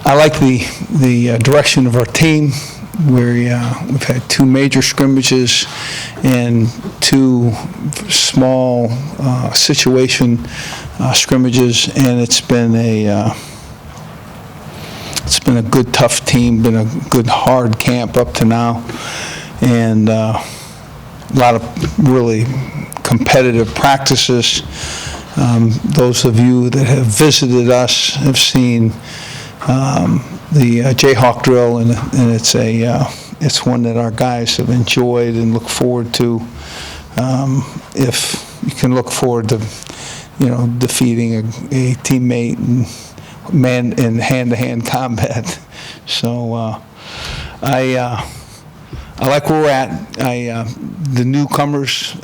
I like the direction of our team. We've had 2 major scrimmages and 2 small situation scrimmages, and it's been a good, tough team. Been a good, hard camp up to now, and a lot of really competitive practices. Those of you that have visited us have seen the Jayhawk drill, and it's one that our guys have enjoyed and look forward to. If you can look forward to, defeating a teammate and in hand-to-hand combat. So I like where we're at. The newcomers,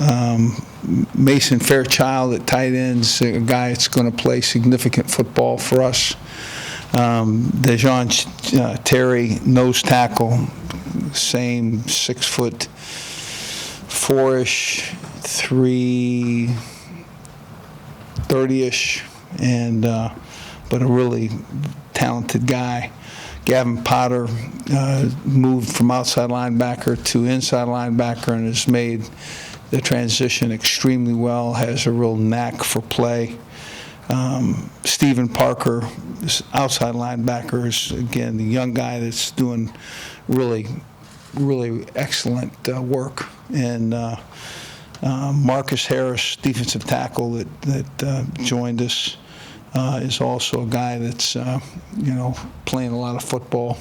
Mason Fairchild at tight ends, a guy that's going to play significant football for us. Dejon Terry, nose tackle, same 6'4"-ish, 330-ish, and but a really talented guy. Gavin Potter moved from outside linebacker to inside linebacker and has made the transition extremely well, has a real knack for play. Stephen Parker, this outside linebacker, is, again, the young guy that's doing really, really excellent work. And Marcus Harris, defensive tackle that joined us, is also a guy that's, playing a lot of football.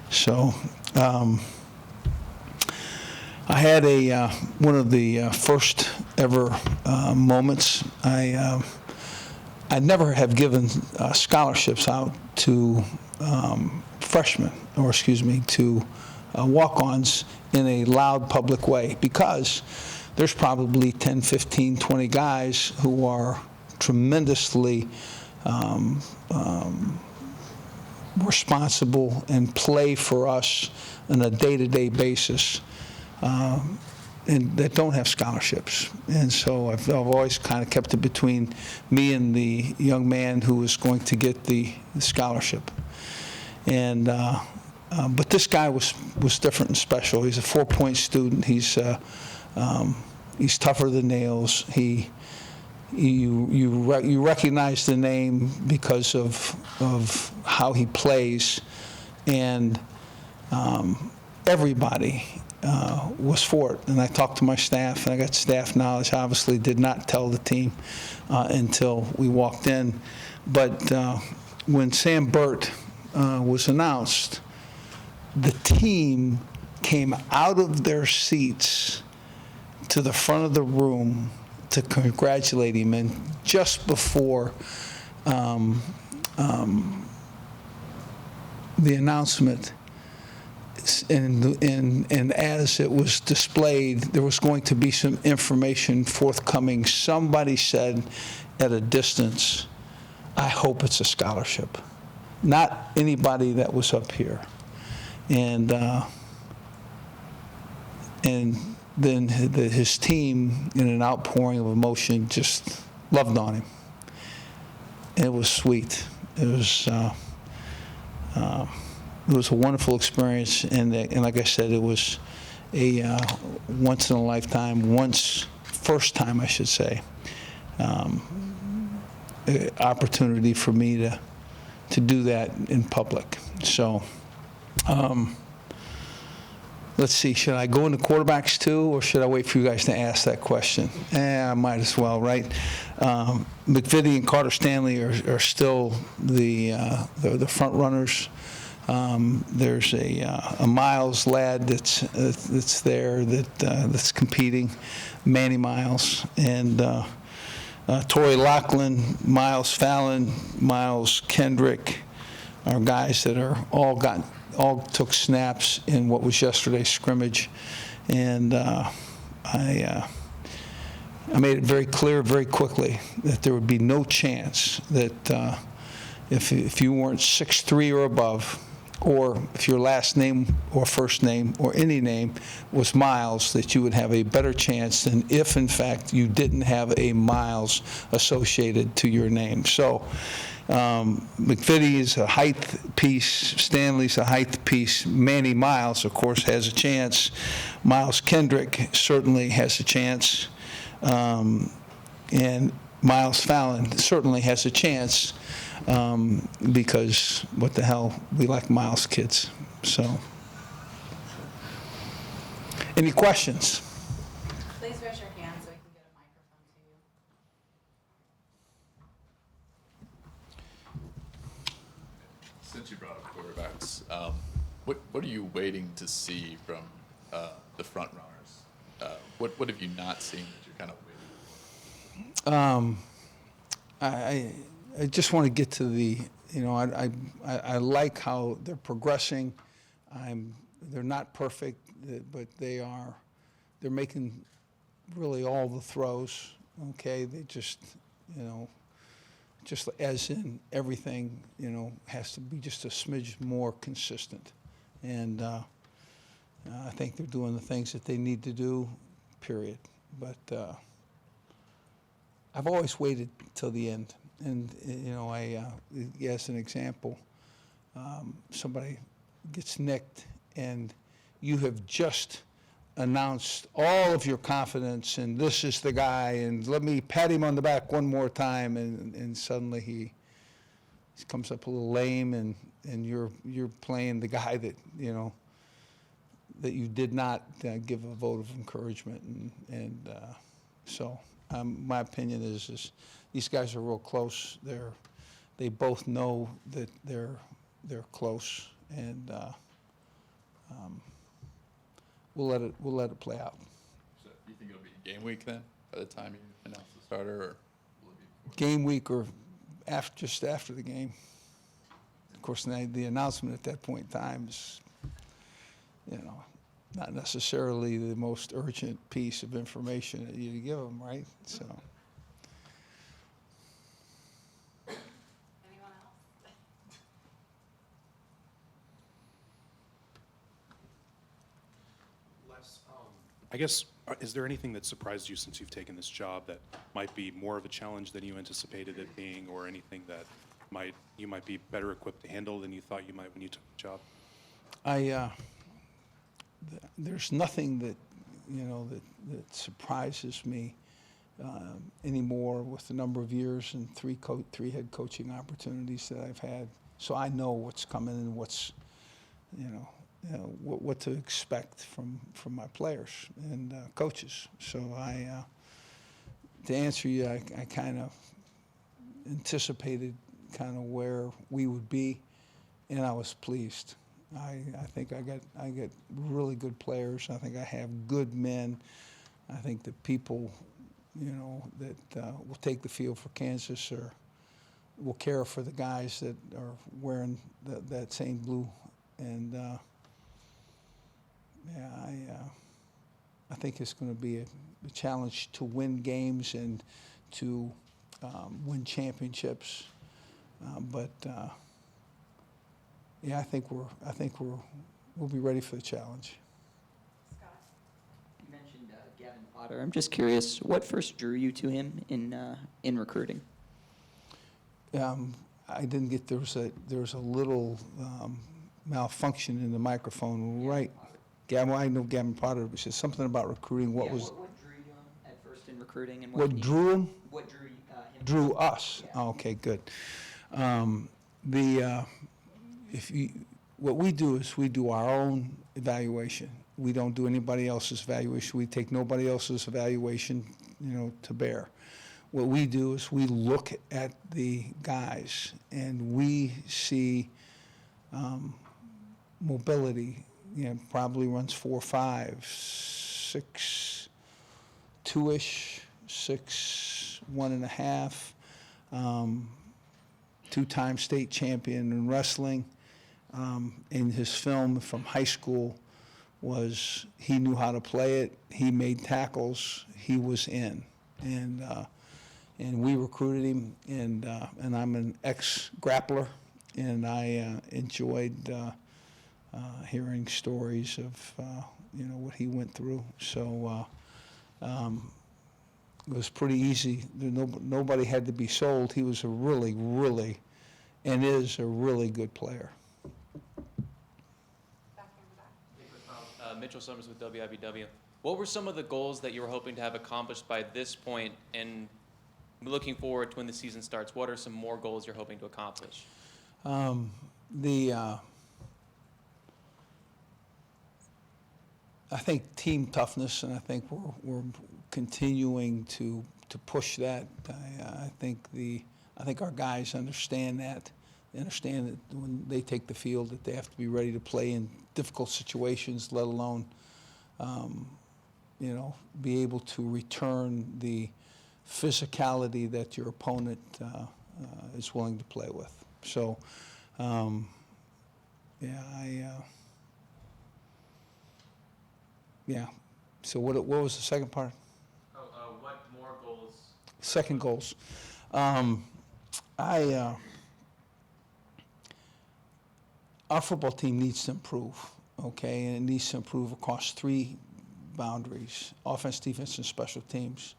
So I had one of the first ever moments. I never have given scholarships out to freshmen, to walk-ons in a loud public way, because there's probably 10, 15, 20 guys who are tremendously responsible and play for us on a day-to-day basis, and that don't have scholarships. And so I've always kind of kept it between me and the young man who was going to get the scholarship. And but this guy was different and special. He's a 4-point student. He's tougher than nails. You recognize the name because of how he plays, and everybody was for it. And I talked to my staff, and I got staff knowledge. Obviously did not tell the team until we walked in. But when Sam Burt was announced, the team came out of their seats to the front of the room to congratulate him. And just before the announcement, and as it was displayed, there was going to be some information forthcoming. Somebody said at a distance, "I hope it's a scholarship." Not anybody that was up here. And then his team, in an outpouring of emotion, just loved on him. And it was sweet. It was a wonderful experience, and like I said, it was a once in a lifetime, first time I should say, opportunity for me to do that in public. So let's see, should I go into quarterbacks too, or should I wait for you guys to ask that question? I might as well, right? McVitie and Carter Stanley are still the front runners. There's a Miles lad that's there that's competing, Manny Miles, and Torrey Lachlan, Miles Fallon, Miles Kendrick are guys that are all took snaps in what was yesterday's scrimmage, and I made it very clear very quickly that there would be no chance that if you weren't 6'3" or above, or if your last name or first name or any name was Miles, that you would have a better chance than if, in fact, you didn't have a Miles associated to your name. So McVitie is a height piece, Stanley's a height piece, Manny Miles, of course, has a chance. Miles Kendrick certainly has a chance, and Miles Fallon certainly has a chance, because what the hell, we like Miles kids. So, any questions? Please raise your hand so we can get a microphone to you. Since you brought up quarterbacks, what are you waiting to see from the front runners? What have you not seen that you're kind of waiting for? I just want to get to the, I like how they're progressing. They're not perfect, but they're making really all the throws. Okay, they just, just as in everything, has to be just a smidge more consistent. And I think they're doing the things that they need to do, period. But I've always waited till the end. And, as an example, somebody gets nicked and you have just announced all of your confidence and this is the guy and let me pat him on the back one more time, and suddenly he comes up a little lame, and you're playing the guy that, that you did not give a vote of encouragement. So my opinion is these guys are real close. They both know that they're close, and we'll let it play out. So do you think it'll be game week then, by the time you announce the starter, or will it be before? Game week or just after the game. Of course, the announcement at that point in time is, not necessarily the most urgent piece of information that you give them, right? So. Anyone else? Les, I guess, is there anything that surprised you since you've taken this job that might be more of a challenge than you anticipated it being, or anything that you might be better equipped to handle than you thought you might when you took the job? There's nothing that, that surprises me anymore with the number of years and three head coaching opportunities that I've had. So I know what's coming and what's, what to expect from my players and coaches. So to answer you, I kind of anticipated kind of where we would be, and I was pleased. I think I get really good players. I think I have good men. I think the people, that will take the field for Kansas or will care for the guys that are wearing that same blue. And I think it's going to be a challenge to win games and to win championships. I think we'll be ready for the challenge. Scott? You mentioned Gavin Potter. I'm just curious, what first drew you to him in recruiting? I didn't get there was a little malfunction in the microphone. Right, Gavin. I know Gavin Potter. It said something about recruiting. What drew you him at first in recruiting, and what drew him? What drew him? Drew us. Yeah. Oh, okay, good. What we do is we do our own evaluation. We don't do anybody else's evaluation. We take nobody else's evaluation, to bear. What we do is we look at the guys and we see mobility. Probably runs 4.5, 6, 2-ish, 6, 1.5. Two-time state champion in wrestling. In his film from high school was he knew how to play it. He made tackles. He was in, and we recruited him. And I'm an ex-grappler, and I enjoyed hearing stories of, what he went through. So it was pretty easy. Nobody had to be sold. He was a really, really, and is a really good player. Back here in the back. Mitchell Summers with WIBW. What were some of the goals that you were hoping to have accomplished by this point, and looking forward to when the season starts? What are some more goals you're hoping to accomplish? I think team toughness, and I think we're continuing to push that. I think our guys understand that. They understand that when they take the field, that they have to be ready to play in difficult situations, let alone, be able to return the physicality that your opponent is willing to play with. So, So what was the second part? What more goals? Second goals. Our football team needs to improve, okay? And it needs to improve across three boundaries: offense, defense, and special teams.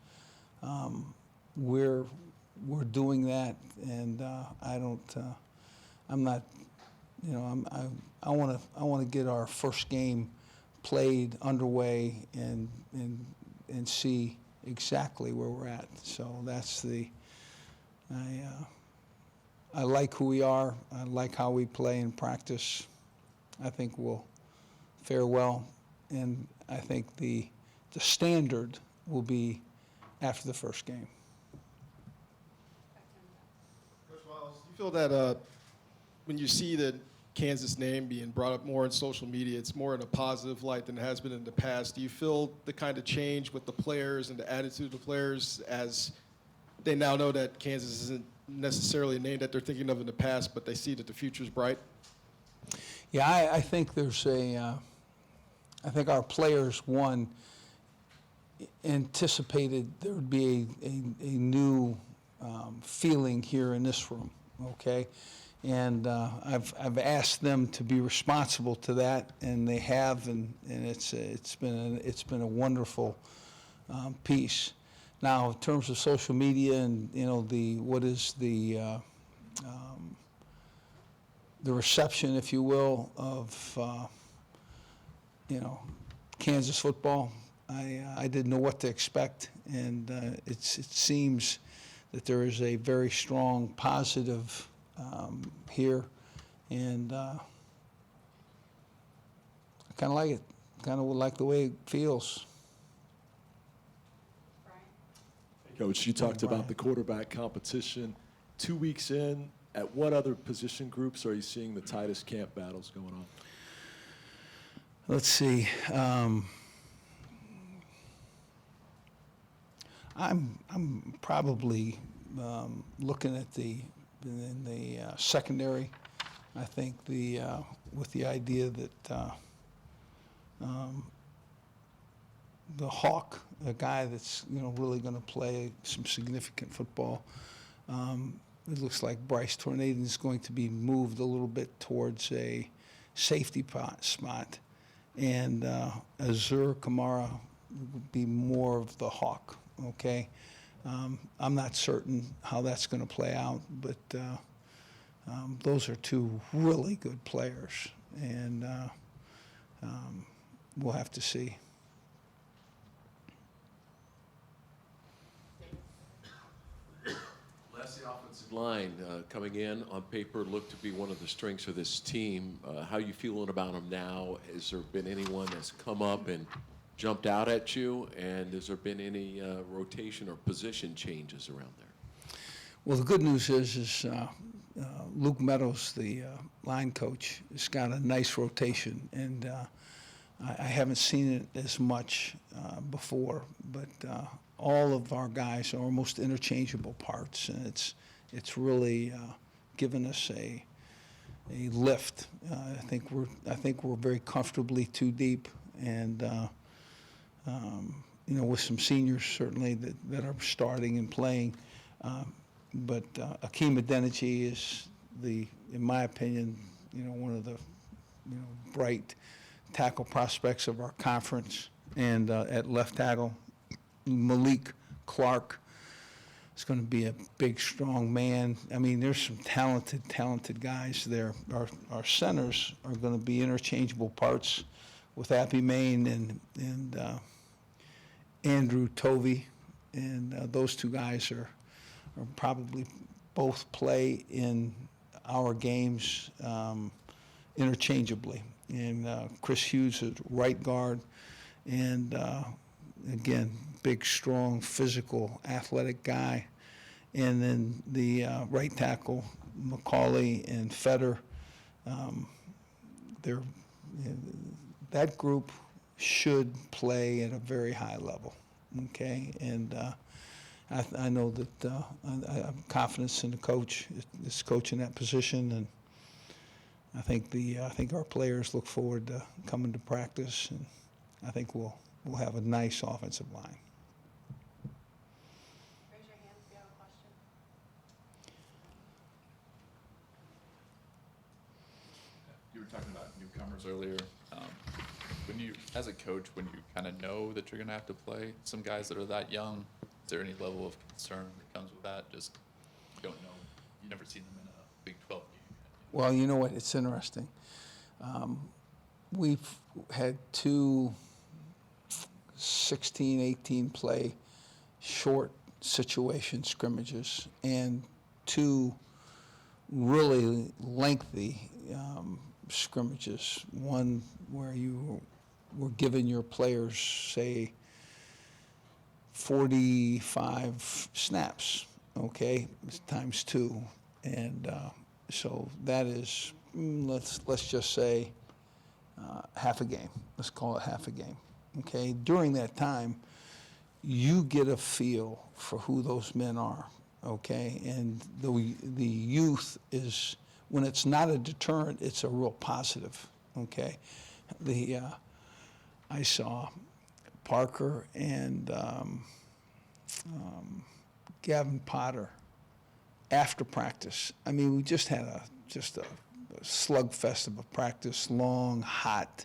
We're doing that, and I want to get our first game played underway and see exactly where we're at. So that's I like who we are. I like how we play in practice. I think we'll fare well, and I think the standard will be after the first game. Back here in the back. Coach Miles, do you feel that when you see the Kansas name being brought up more in social media, it's more in a positive light than it has been in the past? Do you feel the kind of change with the players and the attitude of the players as they now know that Kansas isn't necessarily a name that they're thinking of in the past, but they see that the future's bright? Yeah, I think there's I think our players, anticipated there would be a new feeling here in this room, okay? And I've asked them to be responsible to that, and they have, and it's been a wonderful piece. Now, in terms of social media and the reception, if you will, of Kansas football, I didn't know what to expect, and it seems that there is a very strong positive here, and I kind of like it. Kind of like the way it feels. Brian? Coach, you talked Brian. about the quarterback competition. 2 weeks in, at what other position groups are you seeing the tightest camp battles going on? Let's see. I'm probably looking at in the secondary. I think with the idea that the Hawk, a guy that's really going to play some significant football. It looks like Bryce Tornado is going to be moved a little bit towards a safety spot, and Azur Kamara would be more of the Hawk. Okay, I'm not certain how that's going to play out, but those are two really good players, and we'll have to see. Last, the offensive line coming in on paper looked to be one of the strengths of this team. How are you feeling about them now? Has there been anyone that's come up and jumped out at you? And has there been any rotation or position changes around there? Well, the good news is Luke Meadows, the line coach, has got a nice rotation, and I haven't seen it as much before, but all of our guys are almost interchangeable parts, and it's really given us a lift. I think we're very comfortably too deep, and with some seniors certainly that are starting and playing. But Akeem Adeniji is in my opinion, one of the bright tackle prospects of our conference. And at left tackle, Malik Clark is going to be a big, strong man. I mean, there's some talented guys there. Our centers are going to be interchangeable parts with Appy Main and Andrew Tovey. And those two guys are probably both play in our games interchangeably. And Chris Hughes is right guard. And again, big, strong, physical, athletic guy. And then the right tackle, McCauley and Fetter, that group should play at a very high level, okay? And I know that I have confidence in the coach, this coach in that position, and I think our players look forward to coming to practice, and I think we'll have a nice offensive line. Raise your hand if you have a question. You were talking about newcomers earlier. When you, as a coach, when you kind of know that you're going to have to play some guys that are that young, is there any level of concern that comes with that? Just you don't know, you've never seen them in a Big 12 game. Well, you know what? It's interesting. We've had two 16, 18 play short situation scrimmages and two really lengthy scrimmages. One where you were giving your players, say, 45 snaps, okay, times two. And so that is, let's just say, half a game. Let's call it half a game, okay? During that time, you get a feel for who those men are, okay? And the youth is, when it's not a deterrent, it's a real positive, okay? I saw Parker and Gavin Potter after practice. I mean, we just had a slugfest of a practice, long, hot.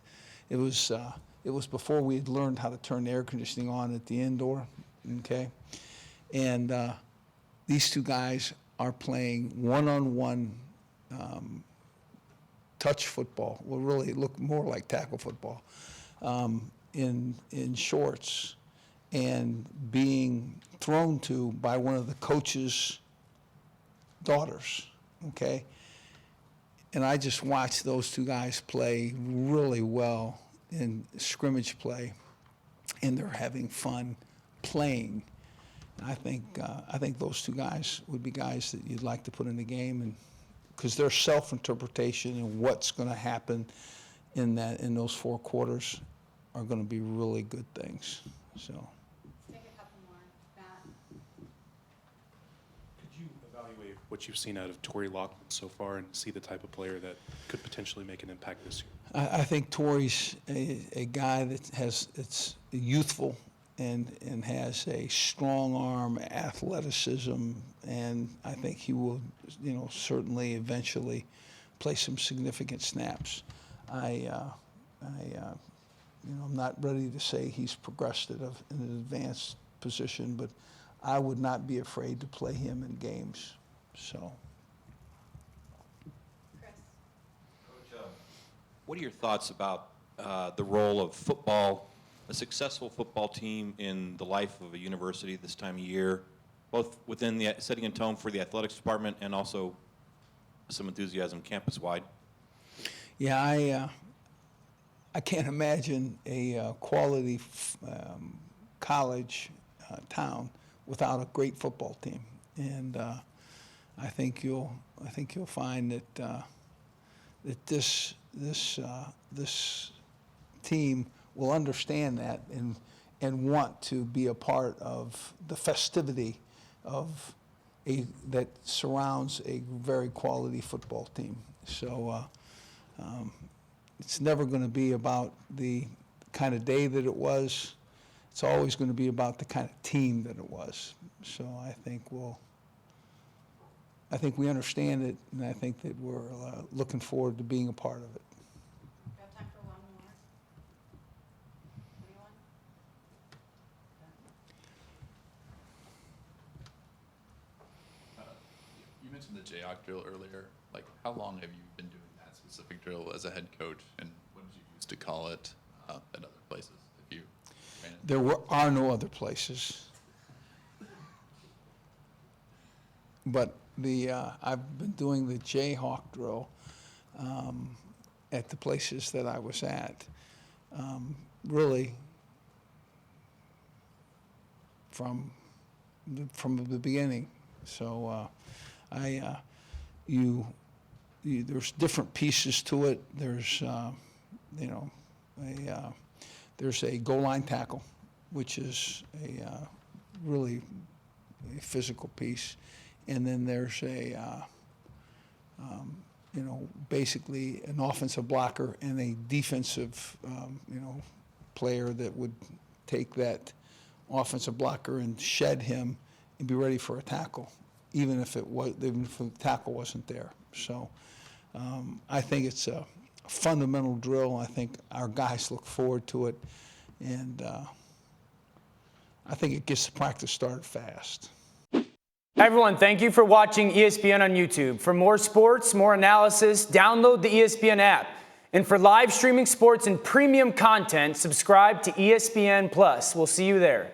It was before we had learned how to turn the air conditioning on at the indoor, okay? And these two guys are playing one-on-one touch football. Will really look more like tackle football in shorts and being thrown to by one of the coach's daughters, okay? And I just watched those two guys play really well in scrimmage play, and they're having fun playing. I think those two guys would be guys that you'd like to put in the game, and because their self-interpretation and what's going to happen in those 4 quarters are going to be really good things. So. Let's take a couple more. Matt? Could you evaluate what you've seen out of Torrey Loughlin so far and see the type of player that could potentially make an impact this year? I think Torrey's a guy that it's youthful and has a strong arm, athleticism, and I think he will, certainly eventually play some significant snaps. I'm not ready to say he's progressed in an advanced position, but I would not be afraid to play him in games. So. Chris? Coach, what are your thoughts about the role of football, a successful football team in the life of a university this time of year, both within the setting a tone for the athletics department and also some enthusiasm campus-wide? Yeah, I can't imagine a quality college town without a great football team, and I think you'll find that this team will understand that and want to be a part of the festivity of that surrounds a very quality football team. So it's never going to be about the kind of day that it was. It's always going to be about the kind of team that it was. So I think we understand it, and I think that we're looking forward to being a part of it. Jayhawk drill earlier. Like, how long have you been doing that specific drill as a head coach, and what did you use to call it at other places? If you ran it? There are no other places. But I've been doing the Jayhawk drill at the places that I was at, really from the beginning. So there's different pieces to it. There's there's a goal line tackle, which is a really a physical piece, and then there's basically an offensive blocker and a defensive player that would take that offensive blocker and shed him and be ready for a tackle, even if the tackle wasn't there. So I think it's a fundamental drill. I think our guys look forward to it, and I think it gets the practice started fast. Everyone, thank you for watching ESPN on YouTube. For more sports, more analysis, download the ESPN app. And for live streaming sports and premium content, subscribe to ESPN Plus. We'll see you there.